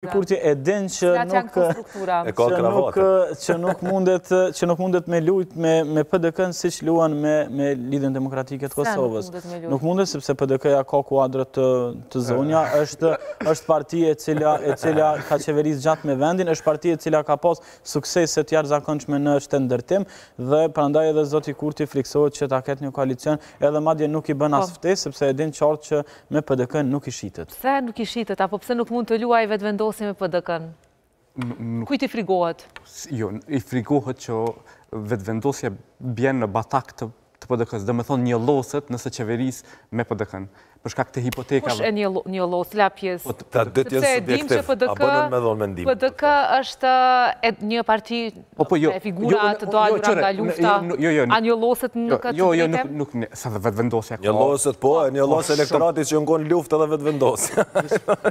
Kurti e din që nuk mundet me lujt me PDK-n siç luan me Lidhjen Demokratike të Kosovës. Nuk mundet sepse PDK-ja ka kuadrët të zonja, është parti e cila ka qeverisë gjatë me vendin, është parti e cila ka pas suksese të jashtëzakonshme në shtendërtim dhe prandaj edhe zoti Kurti friksohet që ta ketë një koalicion, edhe madje nuk i bën as ftesë sepse e din qartë që me PDK-n nuk i shitet. Pse nuk i shitet apo pse nuk mund të luajë vetëvendosje me PDK-n? Kujt i frigohet? Jo, i frigohet që vetëvendosja bjen në batak të PDK-s, dhe me thonë një loset nëse qeveris me PDK-n. Për shkak të hipotekave. Kush e një los, la pjesë? Sepse e dim që PDK është një parti e figura të dalura nga lufta. A një loset në këtë të vetëm? Nuk, sa dhe vetëvendosja ka. Një loset po, një los elektoratit që ngon luftë edhe vetëvendosja.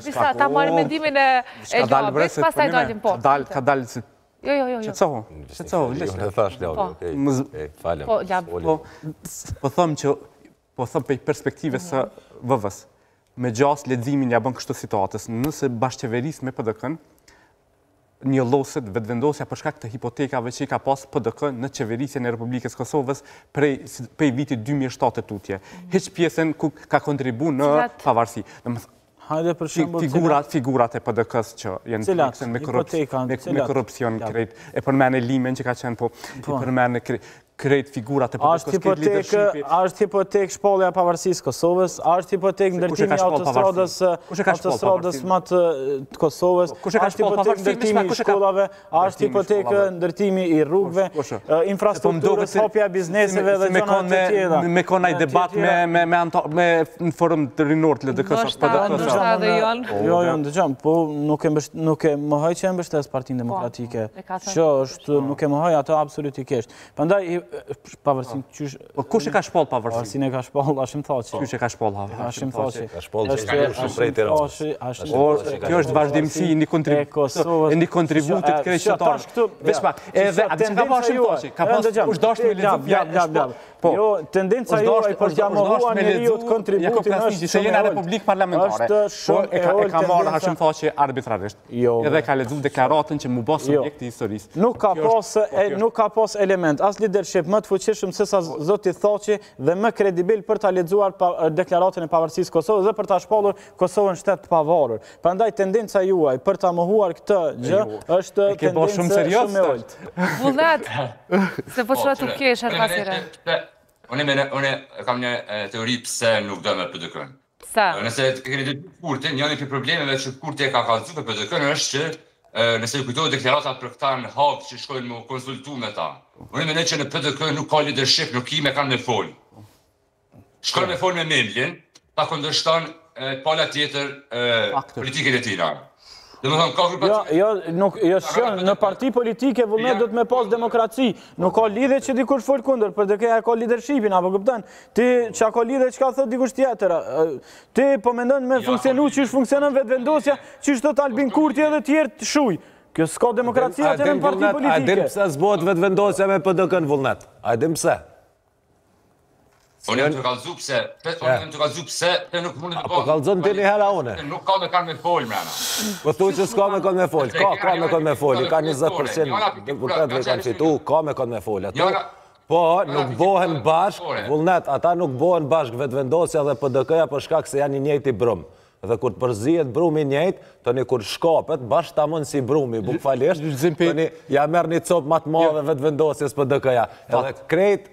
Disa, ta marrë mendimin e Gjabrit, pas taj dalim po. Ka dalë si... Jo. Qëtësoho, në thash Ljavi, falem. Po thëmë që, po thëmë për perspektive së vëvës, me gjas ledzimin ja bën kështu situatës, nëse bashkëqeveris me PDK-n, një loset vetëvendosja për shkak të hipotekave që i ka pas PDK në qeverisjen e Republikës Kosovës prej vitit 2007 tutje. Heq pjesën ku ka kontribu në pavarësi. Figurat e PDK-s që jenë të fiksen me korupcion krejt, e përmene Limen që ka qenë, po i përmene krejt figurat e PDK-s. Ashtë hipotek shpallja pavarësisë Kosovës, ashtë hipotek ndërtimi autostradës më të Kosovës, ashtë hipotek ndërtimi i shkollave, ashtë hipotek ndërtimi i rrugëve, infrastrukturës, hapja bizneseve dhe gjonat të tjera. Me konaj debat me në forum të rinor të LDK-s. Jo, ndëgjëm, po nuk e mëhaj që e mbështes Partinë Demokratike. Që është, nuk e mëhaj ato absolutikisht. Pandaj, pavarësin qysh... Kush e ka shpoll pavarësin? Pavarësin e ka shpoll, Hashim Thaçi. Kush e ka shpoll Hashim Thaçi? Ka shpoll që ka shumë prej Tiranës. Kjo është vazhdimësi e një kontributit krejqëtarë. Vesh pak, edhe atë që ka pa Hashim Thaçi, ka pas kush dashtë me lezu... Jo, tendenca juaj për t'ja mohua njeriut kontributin është se jena Republikë Parlamentare. E ka marrë Hashim Thaçi arbitrarisht. Edhe ka lezu deklaratën që mu bë subjekt i historisë. Nuk ka pas element, as leadership më të fuqishëm se sa zoti Thaçi dhe më kredibil për ta lexuar deklaratën e pavarësisë Kosovës dhe për ta shpallur Kosovën shtet të pavarur. Prandaj tendenca juaj për ta mohuar këtë gjë është tendencë shumë e ulët. Vullnet, se po çfarë tu kesh pasire? Unë kam një teori pse nuk do me PDK-n. Nëse keni të Kurtin, një një problemeve që Kurti e ka kallëzu për PDK-n është që nëse ju kujtohet deklaratat për këta në Hag që shkojnë më konsultu me ta. Unë mendoj që në PDK nuk ka leadership, nuk i me kanë me fol. Shkojnë me fol me Memlin, ta kundërshton pala tjetër politikën e tina. Në parti politike vullnet do të me pas demokraci. Nuk ka lidhe që dikush fol kundër, për DK-ja ka leadershipin, apo këpëtan. Ti që ka lidhe që ka thot dikush tjetër. Ti po mendon me funksionu që është funksionon vetëvendosja, që është tot Albin Kurti edhe tjerë të shuj. Kjo s'ka demokracia të në parti politike. A dim pëse s'bot vetëvendosja me PDK-n vullnet? A dim pëse? Unë jam të kalëzu pëse, te nuk mundet të po kalëzon të një hera une. Nuk ka me kanë me fol, mrena. Po thuj që s'ka me kanë me fol, ka me kanë me fol, i ka 20% deputetve i kanë fitu, ka me kanë me fol. Po, nuk bohen bashk, vullnet, ata nuk bohen bashk vetëvendosja dhe PDK-ja për shkak se janë i njëjti brum. Dhe kur të përzijet brumi njëjt, tëni kur shkapet, bashkë ta mënë si brumi, bukfalisht, tëni ja merë një copë matë madhe vetëvendosjes PDK-ja. Edhe krejt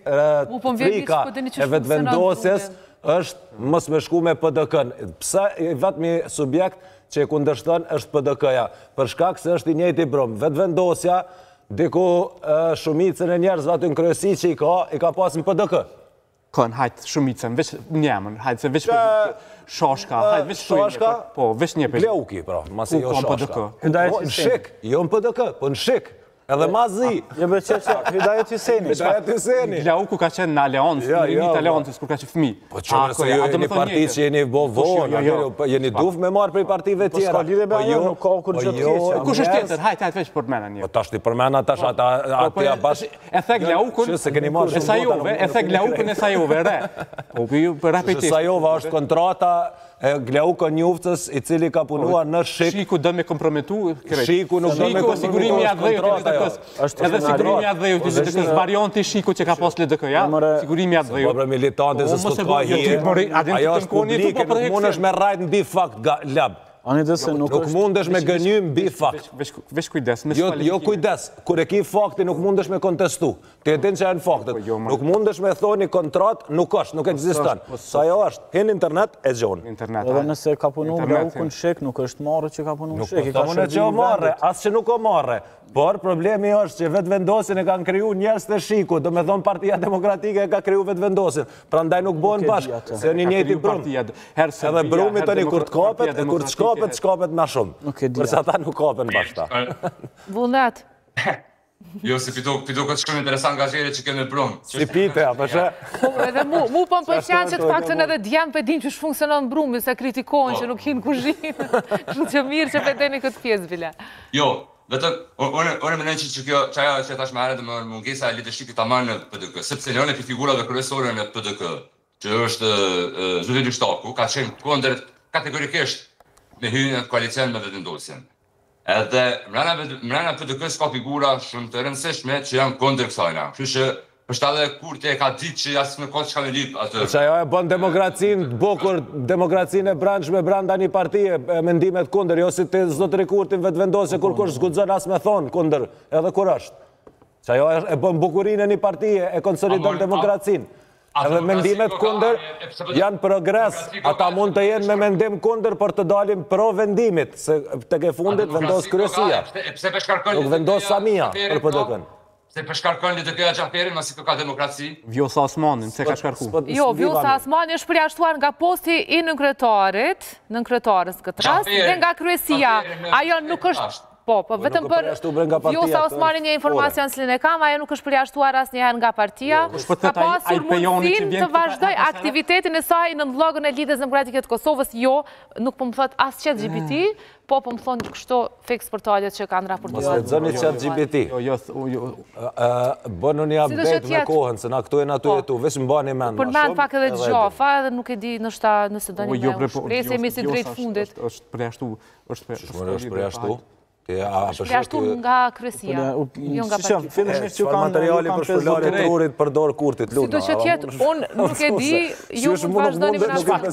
frika e vetëvendosjes është mos me shku me PDK-n. Pse vetëmi subjekt që e kundërshtën është PDK-ja, për shkak se është i njëjti brum. Vetëvendosja, diku shumicën e njerëzve aty në kryesi që i ka pas në PDK. Kënë, hajtë shumicën, veç njëmën, hajtë se veç shashka, hajtë veç shashka, po, veç një për... Gleuki, pra, masi jo shashka. Në shik, jo në PDK, po në shik. Edhe ma zi. Jebe që Hidajet Hyseni. Hidajet Hyseni. Gleuku ka qenë në Aleancë, në rinit Aleancës, kur ka që fëmi. Po që nëse ju e një parti që jeni vonë, jeni duf me marë prej partive tjera. Po s'ka lidhe be ajo, nuk ka kur gjë të keqja. Kush është tjetër? Hajtë veç përmena një. Po tash ti përmena tash atëja bash... E the Glaukun, e Glaukun e Sajove, re. Sajova është kontrata Gleuko Njuftës, i cili ka punuar në Shik. Shiku dhe me kompromitu? Shiku nuk dhe me kompromitu. Sigurimi edhe sigurimi adhejut të LDK-s, varianti Shiku që ka pas LDK-ja, sigurimi adhejut. Po për militantin se s'kot ka hije, ajo është publike, nuk mund është me rajt në bi fakt lab. Nuk mund është me gënjym bi fakt. Vesh kujdes. Jo kujdes, kur e ki fakti nuk mund është me kontestu. Të jetin që janë faktet. Nuk mund është me thoni kontrat, nuk është, nuk eksistan. Sa jo është, hin internet e gjonë. Edhe nëse ka punu Gleuko në Shik, nuk është marrë që ka punu në Shik. Nuk është mune që o marrë, asë që nuk o marrë. Por problemi është që vetë vendosin e kanë kriju njerës të Shiku, do me thonë Partia Demokratike e ka kriju vetë vendosin. Pra ndaj nuk bojnë bashkë, se një njëti brumë. Edhe brumi të një kur të kapet, e kur të shkapet ma shumë. Përsa ta nuk kapen bashkë ta. Vullnet. Jo, si pito këtë shumë interesant nga gjere që kene brumë. Si pite, apëshe? Edhe mu po më përqenë që të faktën edhe djemë për din që shfunksionon brumi, se kritikojnë që nuk hinë kushinë. Kështu që mirë që përdeni këtë pjesë, Vile. Jo. Vetëm, unë mendoj që kjo çaja që tash më herët më mungesa e leadershipit tamam në PDK, sepse njëri prej figurave kryesore në PDK, që është Zoti Shtaku, ka qenë kundër kategorikisht me hyrjen në koalicion me vetëvendosjen. Edhe mbrana PDK-s ka figura shumë të rëndësishme që janë kundër kësaj. Kështu që është edhe Kurti e ka ditë që asë në kodë që ka në lip atë. Që ajo e bon demokracinë, bukur demokracinë e branshme branda një partije, mendimet kunder, jo si të zotë Kurtin vetë vendosje kur kush zgudzon asë me thonë kunder, edhe kur është. Që ajo e bon bukurinë e një partije, e konsolidon demokracinë. Edhe mendimet kunder janë progres, ata mund të jenë me mendim kunder, por të dalim pro vendimit, se të ke fundit vendos kryesia. Nuk vendos Samia për PDK-n. Se përshkarkon LDK-ja Gjaferin, masi ka demokraci? Vjosa Osmanin, se ka shkarku. Jo, Vjosa Osmanin është përjashtuar nga posti i nënkretarës këtë rast, dhe nga kryesia. Ajo nuk është... Po, vetëm për Vjosa Osmanin një informacion s'lin e kam, ajo nuk është përjashtuar asë njëherë nga partia, ka pasur mundësin të vazhdoj aktivitetin e saj në vlogën e Lidhjes Demokratike të Kosovës, jo, nuk po më thot asë qëtë GPT, po më thonë kështu fix portalet që kanë raportuar. Mos lexoni qëtë GPT. Bënu një update me kohën, se na këtu e na tu e tu, vesh më bani men. Për men pak edhe gjofa, edhe nuk e di nëse do një me shpresë, jemi si drejt fundit. është përjashtu. Është përjashtu. Është përjashtu nga kryesia, jo nga partia. Çfarë materiali për shpërlarje trurit përdor Kurtit, lutem. Si do që tjetë, unë nuk e di, ju mund vazhdoni me na shpakt.